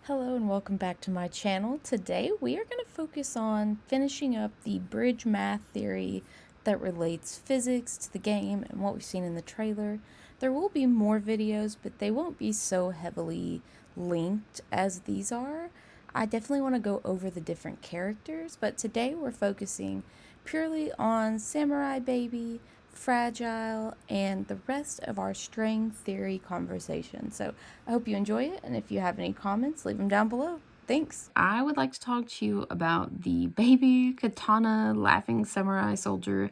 Hello and welcome back to my channel. Today we are going to focus on finishing up the bridge math theory that relates physics to the game and what we've seen in the trailer. There will be more videos, but they won't be so heavily linked as these are. I definitely want to go over the different characters, but today we're focusing purely on Samurai Baby, Fragile, and the rest of our string theory conversation. So I hope you enjoy it, and if you have any comments, leave them down below. Thanks. I would like to talk to you about the baby katana laughing samurai soldier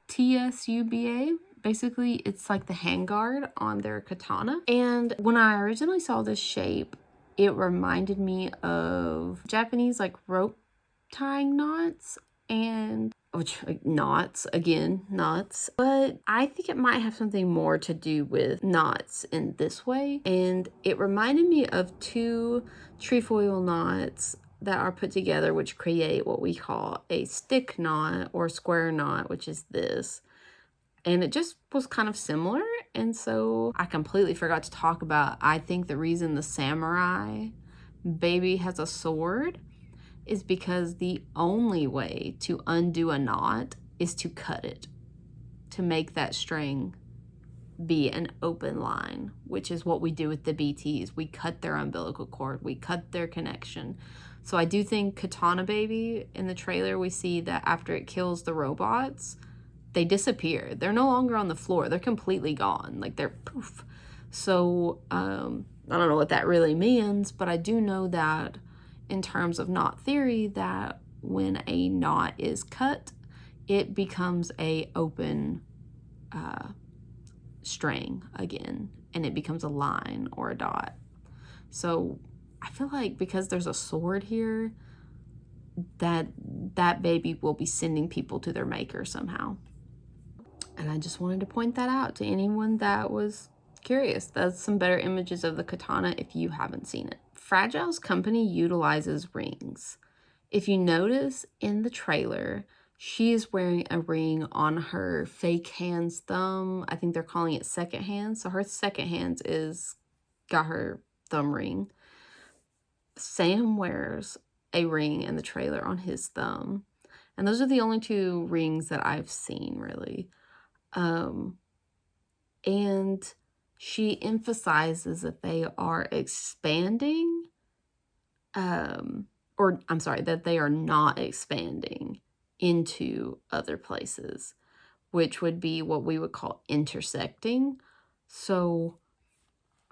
TSUBA. Basically, it's like the handguard on their katana. And when I originally saw this shape, it reminded me of Japanese like rope tying knots, and knots again, knots, but I think it might have something more to do with knots in this way. And it reminded me of two trefoil knots that are put together, which create what we call a stick knot or square knot, which is this. And it just was kind of similar. And so I completely forgot to talk about, I think the reason the samurai baby has a sword is because the only way to undo a knot is to cut it, to make that string be an open line, which is what we do with the BTs. We cut their umbilical cord, we cut their connection. So I do think Katana Baby in the trailer, we see that after it kills the robots, they disappear. They're no longer on the floor. They're completely gone. Like they're poof. So I don't know what that really means, but I do know that in terms of knot theory, that when a knot is cut, it becomes a open string again, and it becomes a line or a dot. So I feel like because there's a sword here, that baby will be sending people to their maker somehow. And I just wanted to point that out to anyone that was curious. That's some better images of the katana if you haven't seen it. Fragile's company utilizes rings. If you notice in the trailer, she is wearing a ring on her fake hand's thumb. I think they're calling it second hand. So her second hand is got her thumb ring. Sam wears a ring in the trailer on his thumb. And those are the only two rings that I've seen, really. And she emphasizes that they are expanding, or I'm sorry, that they are not expanding into other places, which would be what we would call intersecting. So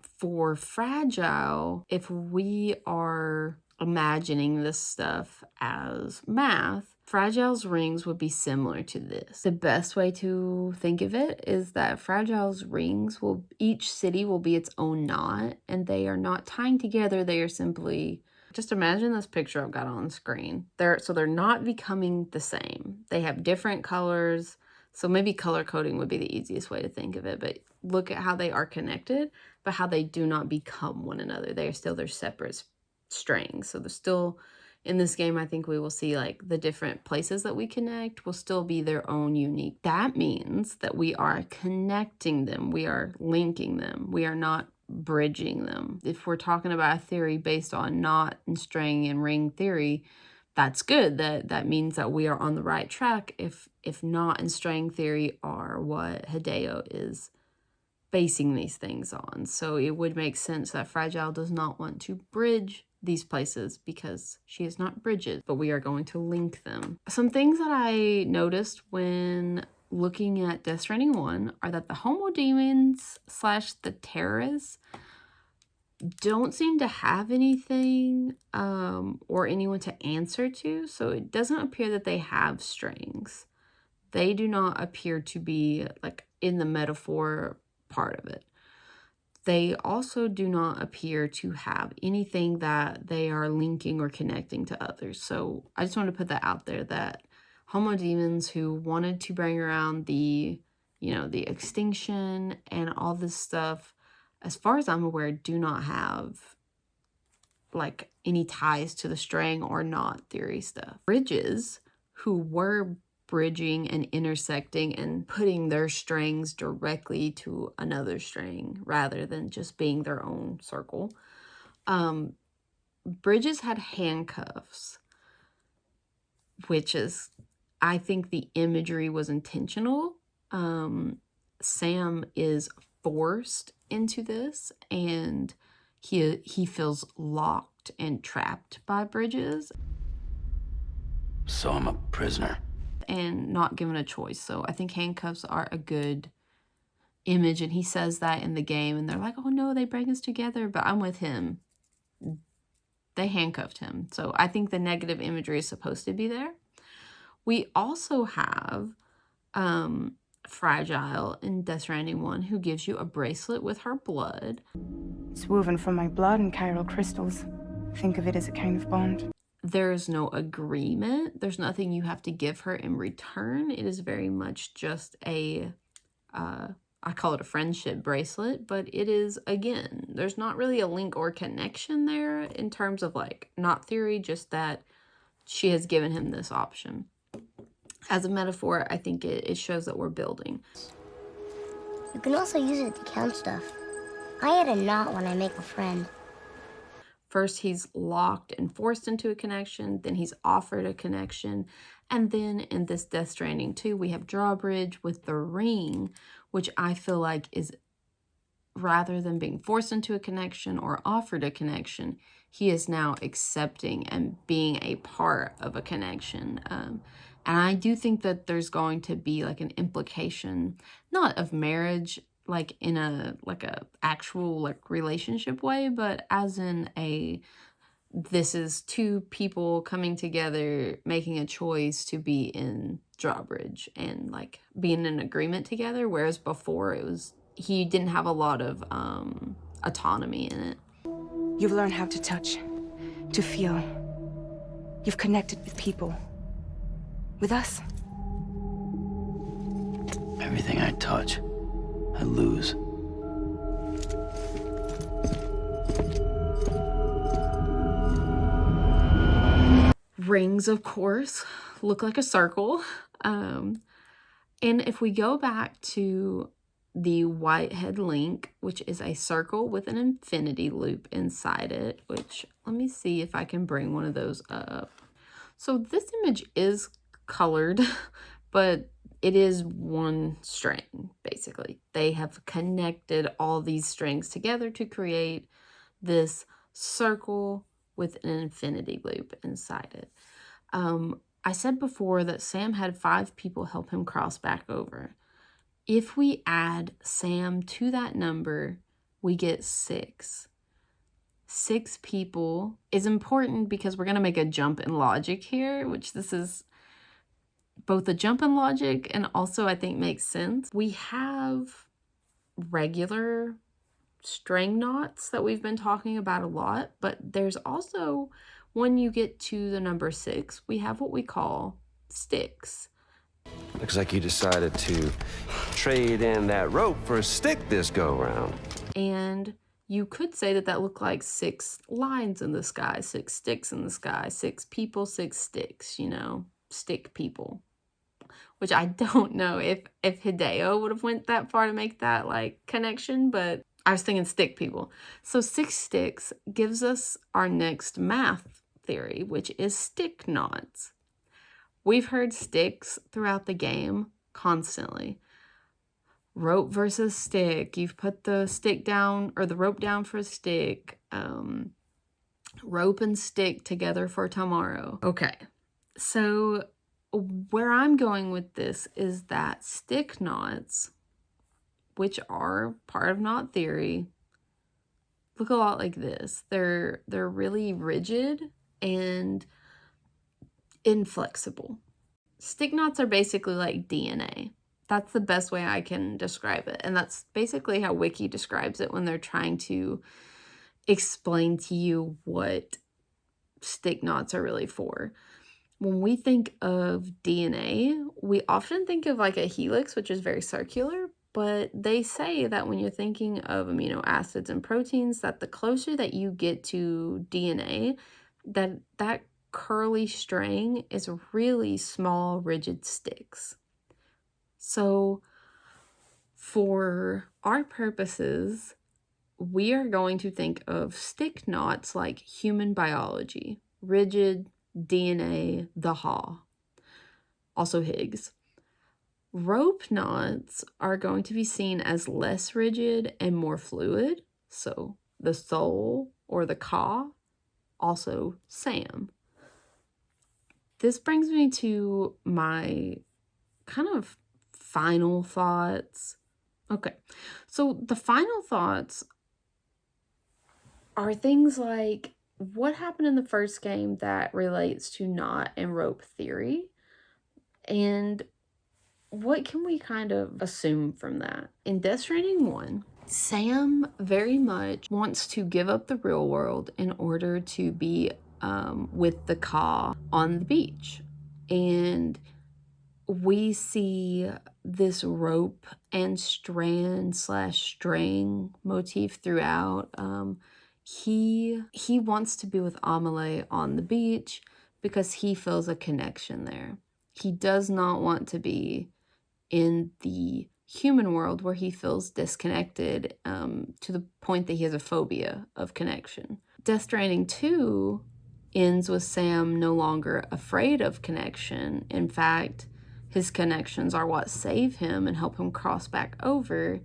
for Fragile, if we are imagining this stuff as math, Fragile's rings would be similar to this. The best way to think of it is that Fragile's rings will, each city will be its own knot, and they are not tying together. They are simply, just imagine this picture I've got on the screen. So they're not becoming the same. They have different colors. So maybe color coding would be the easiest way to think of it, but look at how they are connected, but how they do not become one another. They are still their separate strings. So they're still, in this game, I think we will see like the different places that we connect will still be their own unique. That means that we are connecting them. We are linking them. We are not bridging them. If we're talking about a theory based on knot and string and ring theory, that's good. That means that we are on the right track if knot and string theory are what Hideo is basing these things on. So it would make sense that Fragile does not want to bridge these places because she is not bridges, but we are going to link them. Some things that I noticed when looking at Death Stranding 1 are that the homodemons / the terrorists don't seem to have anything or anyone to answer to. So it doesn't appear that they have strings. They do not appear to be like in the metaphor part of it. They also do not appear to have anything that they are linking or connecting to others. So I just want to put that out there, that homodemons who wanted to bring around the, the extinction and all this stuff, as far as I'm aware, do not have like any ties to the string or knot theory stuff. Bridges, who were bridging and intersecting and putting their strings directly to another string rather than just being their own circle, Bridges had handcuffs, which is, I think the imagery was intentional. Sam is forced into this, and he feels locked and trapped by Bridges. So I'm a prisoner. And not given a choice. So I think handcuffs are a good image, and he says that in the game, and they're like, oh no, they bring us together, but I'm with him. They handcuffed him. So I think the negative imagery is supposed to be there. We also have Fragile in Death Stranding 1, who gives you a bracelet with her blood. It's woven from my blood and chiral crystals. Think of it as a kind of bond. There's no agreement. There's nothing you have to give her in return. It is very much just a, I call it a friendship bracelet, but it is, again, there's not really a link or connection there in terms of like, not theory, just that she has given him this option. As a metaphor, I think it shows that we're building. You can also use it to count stuff. I add a knot when I make a friend. First, he's locked and forced into a connection, then he's offered a connection, and then in this Death Stranding 2, we have Drawbridge with the ring, which I feel like is, rather than being forced into a connection or offered a connection, he is now accepting and being a part of a connection. And I do think that there's going to be like an implication, not of marriage, like in a actual like relationship way, but as in this is two people coming together, making a choice to be in Drawbridge and like being in agreement together, whereas before he didn't have a lot of autonomy in it. You've learned how to touch, to feel. You've connected with people. With us. Everything I touch, I lose. Rings, of course, look like a circle. And if we go back to the Whitehead link, which is a circle with an infinity loop inside it, which, let me see if I can bring one of those up. So this image is colored, but it is one string, basically. They have connected all these strings together to create this circle with an infinity loop inside it. I said before that Sam had 5 people help him cross back over. If we add Sam to that number, we get 6. 6 people is important because we're going to make a jump in logic here, which this is both a jump in logic and also I think makes sense. We have regular string knots that we've been talking about a lot, but there's also, when you get to the number 6, we have what we call sticks. Looks like you decided to trade in that rope for a stick this go-round. And you could say that looked like 6 lines in the sky, 6 sticks in the sky, 6 people, 6 sticks, you know, stick people. Which I don't know if Hideo would have went that far to make that like connection, but I was thinking stick people. So 6 sticks gives us our next math theory, which is stick knots. We've heard sticks throughout the game constantly. Rope versus stick. You've put the stick down or the rope down for a stick. Rope and stick together for tomorrow. Okay, so where I'm going with this is that stick knots, which are part of knot theory, look a lot like this. They're really rigid and inflexible. Stick knots are basically like DNA. That's the best way I can describe it. And that's basically how Wiki describes it when they're trying to explain to you what stick knots are really for. When we think of DNA, we often think of like a helix, which is very circular, but they say that when you're thinking of amino acids and proteins, that the closer that you get to DNA, that curly string is really small, rigid sticks. So for our purposes, we are going to think of stick knots like human biology, rigid, DNA, the Haw, also Higgs. Rope knots are going to be seen as less rigid and more fluid, so the Soul or the Ka, also Sam. This brings me to my kind of final thoughts. Okay, so the final thoughts are things like what happened in the first game that relates to knot and rope theory, and what can we kind of assume from that? In Death Stranding 1, Sam very much wants to give up the real world in order to be with the Ka on the beach. And we see this rope and strand / string motif throughout. He wants to be with Amelie on the beach because he feels a connection there. He does not want to be in the human world where he feels disconnected to the point that he has a phobia of connection. Death Stranding 2 ends with Sam no longer afraid of connection. In fact, his connections are what save him and help him cross back over.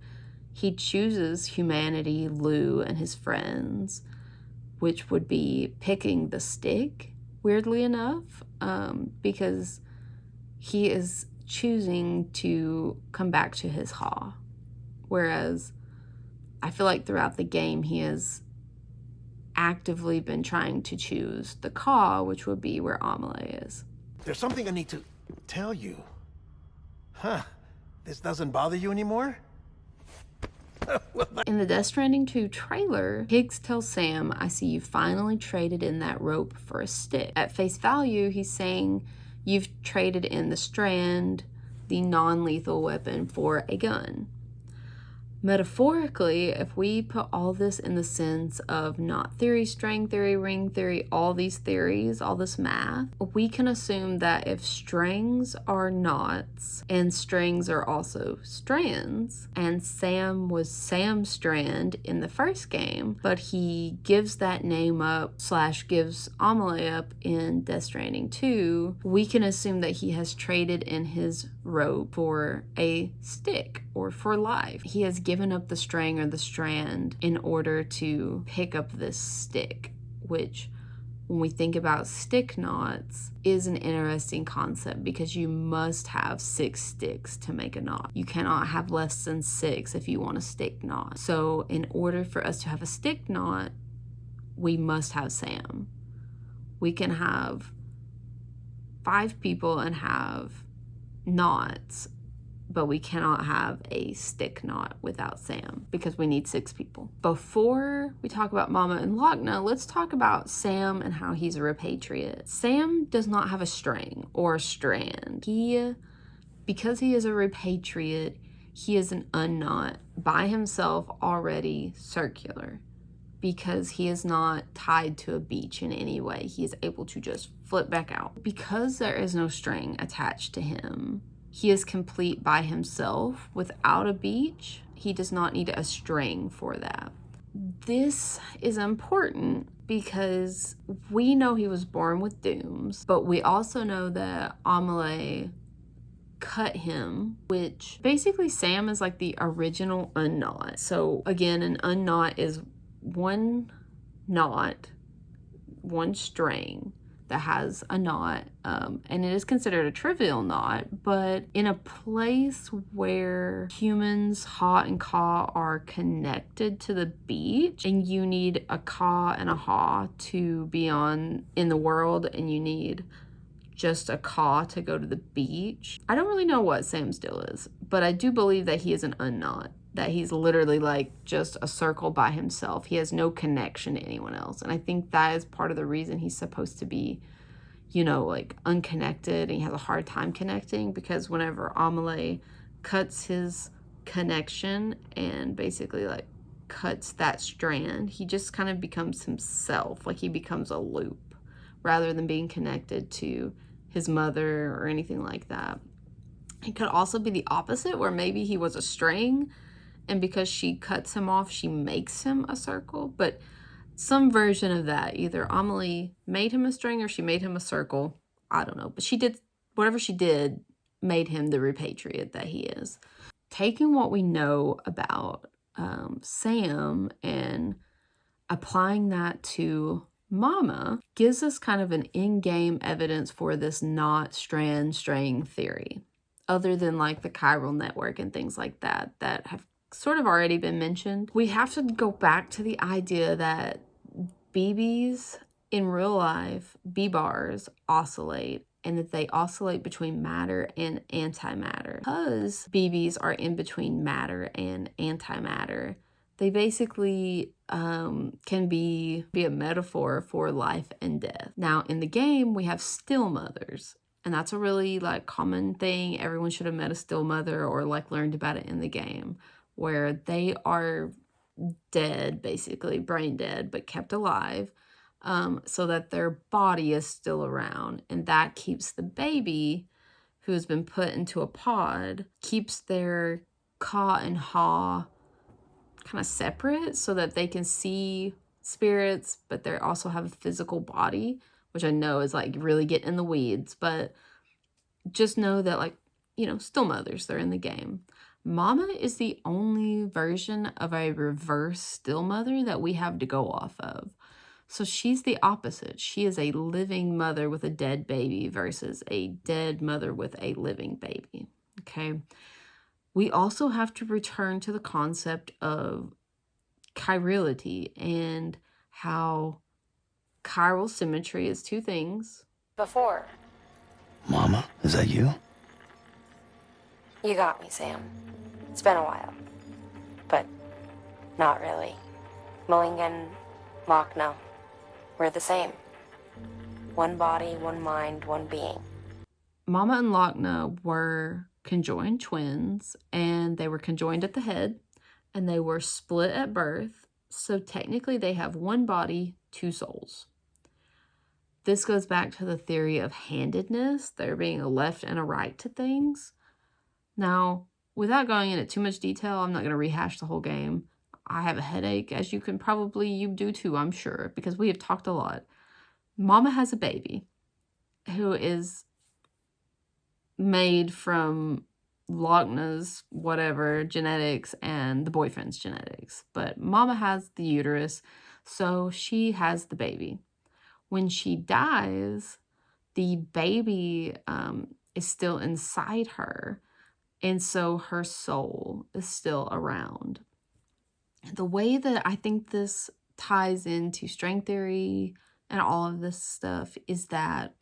He chooses humanity, Lou, and his friends, which would be picking the stick, weirdly enough, because he is choosing to come back to his Haw. Whereas I feel like throughout the game he has actively been trying to choose the Ka, which would be where Amelie is. There's something I need to tell you. Huh. This doesn't bother you anymore? In the Death Stranding 2 trailer, Higgs tells Sam, I see you finally traded in that rope for a stick. At face value, he's saying you've traded in the strand, the non-lethal weapon, for a gun. Metaphorically, if we put all this in the sense of knot theory, string theory, ring theory, all these theories, all this math, we can assume that if strings are knots and strings are also strands, and Sam was Sam Strand in the first game, but he gives that name up / gives Amelie up in Death Stranding 2, we can assume that he has traded in his rope for a stick or for life. He has given up the string or the strand in order to pick up this stick, which when we think about stick knots is an interesting concept because you must have 6 sticks to make a knot. You cannot have less than 6 if you want a stick knot. So in order for us to have a stick knot, we must have Sam. We can have 5 people and have knots, but we cannot have a stick knot without Sam because we need 6 people. Before we talk about Mama and Lockne, let's talk about Sam and how he's a repatriate. Sam does not have a string or a strand. Because he is a repatriate, he is an unknot by himself, already circular, because he is not tied to a beach in any way. He is able to just flip back out. Because there is no string attached to him, he is complete by himself without a beach. He does not need a string for that. This is important because we know he was born with dooms, but we also know that Amelie cut him, which basically Sam is like the original unknot. So again, an unknot is one knot, one string that has a knot, and it is considered a trivial knot, but in a place where humans, Ha and Ka, are connected to the beach, and you need a Ka and a Ha to be on in the world, and you need just a Ka to go to the beach. I don't really know what Sam's deal is, but I do believe that he is an unknot, that he's literally like just a circle by himself. He has no connection to anyone else. And I think that is part of the reason he's supposed to be, you know, like unconnected, and he has a hard time connecting, because whenever Amelie cuts his connection and basically like cuts that strand, he just kind of becomes himself. Like he becomes a loop rather than being connected to his mother or anything like that. It could also be the opposite, where maybe he was a string and because she cuts him off, she makes him a circle. But some version of that, either Amelie made him a string or she made him a circle. I don't know. But she did, whatever she did, made him the repatriate that he is. Taking what we know about Sam and applying that to Mama gives us kind of an in-game evidence for this not straying theory, other than like the chiral network and things like that that have sort of already been mentioned. We have to go back to the idea that BBs in real life, B-bars, oscillate, and that they oscillate between matter and antimatter. Because BBs are in between matter and antimatter, they basically can be a metaphor for life and death. Now, in the game, we have still mothers, and that's a really like common thing. Everyone should have met a still mother or like learned about it in the game, where they are dead, basically brain dead, but kept alive, so that their body is still around, and that keeps the baby who has been put into a pod, keeps their ka and ha kind of separate so that they can see spirits, but they also have a physical body, which I know is like really getting in the weeds, but just know that, like, you know, still mothers, they're in the game. Mama is the only version of a reverse still mother that we have to go off of. So she's the opposite. She is a living mother with a dead baby versus a dead mother with a living baby. Okay. We also have to return to the concept of chirality and how chiral symmetry is two things. Before. Mama, is that you? You got me, Sam. It's been a while. But not really. Mulligan, Lockne, we're the same. One body, one mind, one being. Mama and Lockne were conjoined twins, and they were conjoined at the head, and they were split at birth. So technically they have one body, two souls. This goes back to the theory of handedness, there being a left and a right to things. Now, without going into too much detail, I'm not going to rehash the whole game. I have a headache, as you do too, I'm sure, because we have talked a lot. Mama has a baby who is made from Lockne's whatever genetics and the boyfriend's genetics. But Mama has the uterus, so she has the baby. When she dies, the baby is still inside her, and so her soul is still around. The way that I think this ties into string theory and all of this stuff is that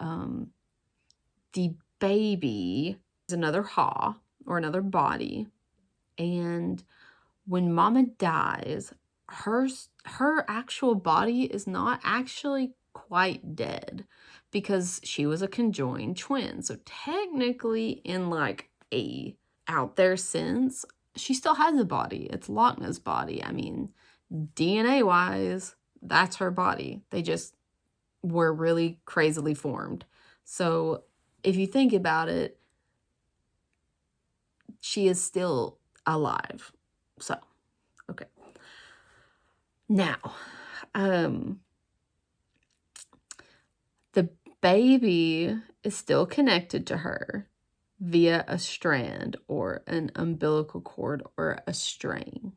the baby is another ha, or another body, and when Mama dies, her actual body is not actually quite dead because she was a conjoined twin. So technically, in like a out there sense, she still has a body. It's Lockne's body. I mean, DNA wise, that's her body. They just were really crazily formed. So if you think about it, she is still alive. So, okay. Now, the baby is still connected to her via a strand or an umbilical cord or a string.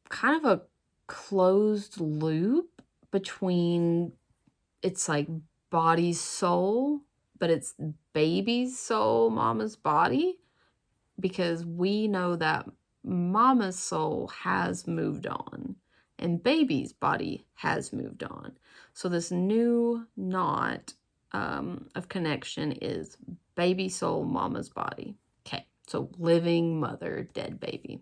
Kind of a closed loop between, it's like body's soul, but it's baby's soul, Mama's body, because we know that Mama's soul has moved on and baby's body has moved on. So this new knot of connection is baby soul, Mama's body. Okay, so living mother, dead baby.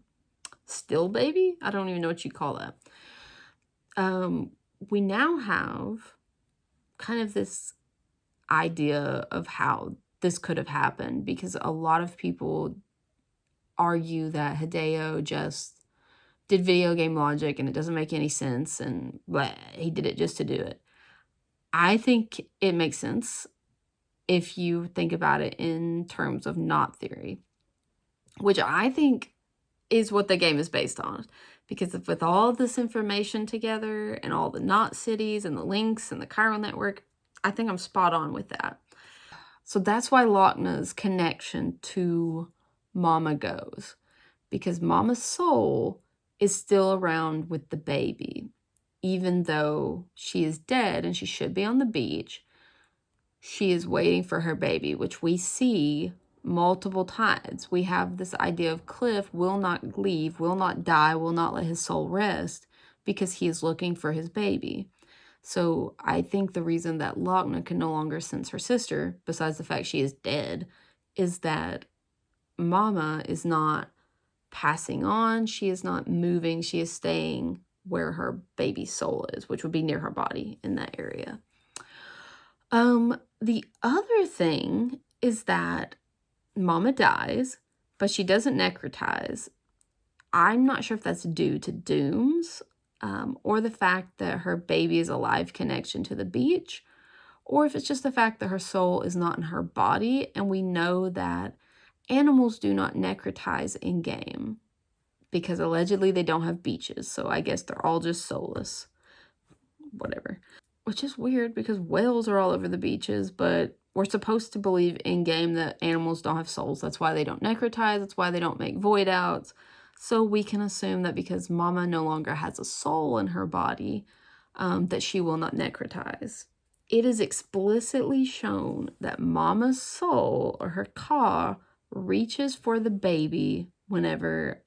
Still baby? I don't even know what you call that. We now have kind of this idea of how this could have happened, because a lot of people argue that Hideo just did video game logic and it doesn't make any sense and blah, he did it just to do it. I think it makes sense if you think about it in terms of knot theory, which I think is what the game is based on. Because with all this information together and all the not cities and the links and the chiral network, I think I'm spot on with that. So that's why Lockne's connection to Mama goes. Because Mama's soul is still around with the baby. Even though she is dead and she should be on the beach, she is waiting for her baby, which we see multiple times. We have this idea of Cliff will not leave, will not die, will not let his soul rest because he is looking for his baby. So I think the reason that Lockne can no longer sense her sister, besides the fact she is dead, is that Mama is not passing on, she is not moving, she is staying where her baby's soul is, which would be near her body in that area. The other thing is that Mama dies, but she doesn't necrotize. I'm not sure if that's due to dooms, or the fact that her baby is a live connection to the beach, or if it's just the fact that her soul is not in her body, and we know that animals do not necrotize in game, because allegedly they don't have beaches, so I guess they're all just soulless. Whatever. Which is weird because whales are all over the beaches, but we're supposed to believe in game that animals don't have souls. That's why they don't necrotize. That's why they don't make void outs. So we can assume that because Mama no longer has a soul in her body, that she will not necrotize. It is explicitly shown that Mama's soul, or her ka, reaches for the baby whenever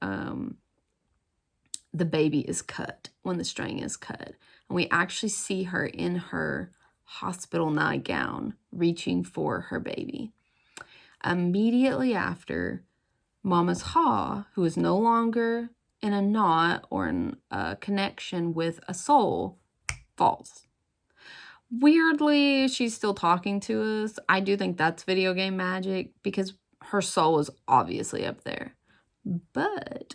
the baby is cut, when the string is cut. And we actually see her in her hospital nightgown reaching for her baby. Immediately after, Mama's ha, who is no longer in a knot or in a connection with a soul, falls. Weirdly, she's still talking to us. I do think that's video game magic because her soul is obviously up there. But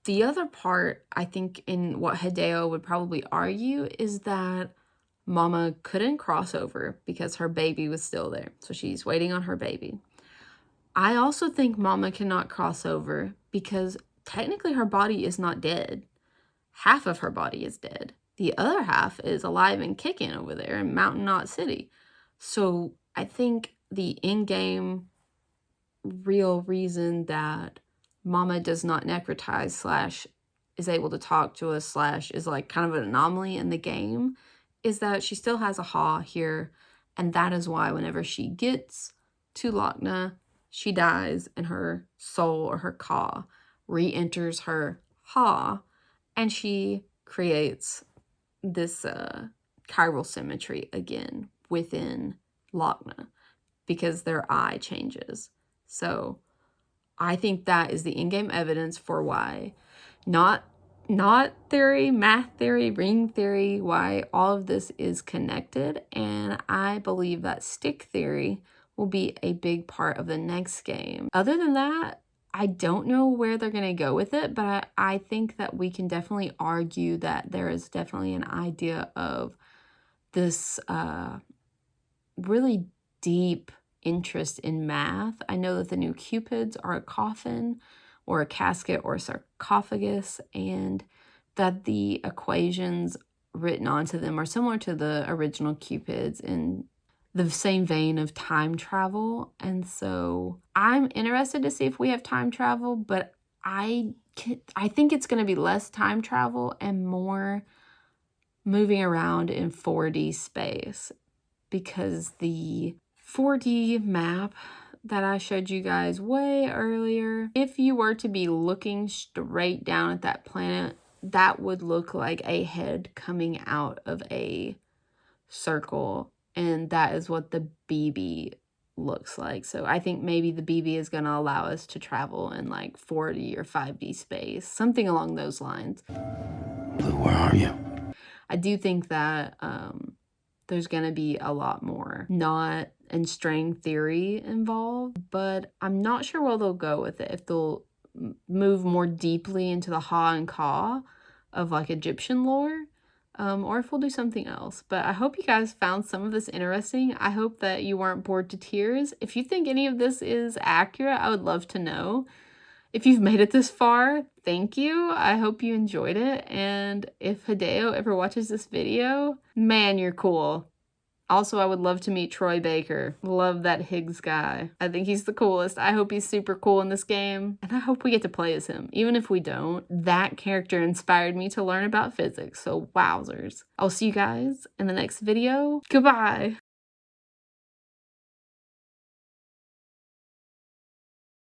the other part, I think, in what Hideo would probably argue is that Mama couldn't cross over because her baby was still there. So she's waiting on her baby. I also think Mama cannot cross over because technically her body is not dead. Half of her body is dead. The other half is alive and kicking over there in Mountain Knot City. So I think the in-game real reason that Mama does not necrotize / is able to talk to us / is like kind of an anomaly in the game is that she still has a ha here, and that is why whenever she gets to Lockne, she dies and her soul or her ka re-enters her ha, and she creates this chiral symmetry again within Lockne because their eye changes. So I think that is the in-game evidence for why not theory, math theory, ring theory, why all of this is connected. And I believe that stick theory will be a big part of the next game. Other than that, I don't know where they're going to go with it, but I think that we can definitely argue that there is definitely an idea of this really deep interest in math. I know that the new cupids are a coffin or a casket or a sarcophagus, and that the equations written onto them are similar to the original cupids in the same vein of time travel. And so I'm interested to see if we have time travel, but I think it's going to be less time travel and more moving around in 4D space, because the 4D map that I showed you guys way earlier, if you were to be looking straight down at that planet, that would look like a head coming out of a circle, and that is what the BB looks like. So I think maybe the BB is going to allow us to travel in like 4D or 5D space, something along those lines. Blue, where are you? I do think that there's going to be a lot more knot and string theory involved, but I'm not sure where they'll go with it. If they'll move more deeply into the ha and ka of like Egyptian lore, or if we'll do something else. But I hope you guys found some of this interesting. I hope that you weren't bored to tears. If you think any of this is accurate, I would love to know. If you've made it this far, thank you. I hope you enjoyed it. And if Hideo ever watches this video, man, you're cool. Also, I would love to meet Troy Baker. Love that Higgs guy. I think he's the coolest. I hope he's super cool in this game. And I hope we get to play as him. Even if we don't, that character inspired me to learn about physics. So wowzers. I'll see you guys in the next video. Goodbye.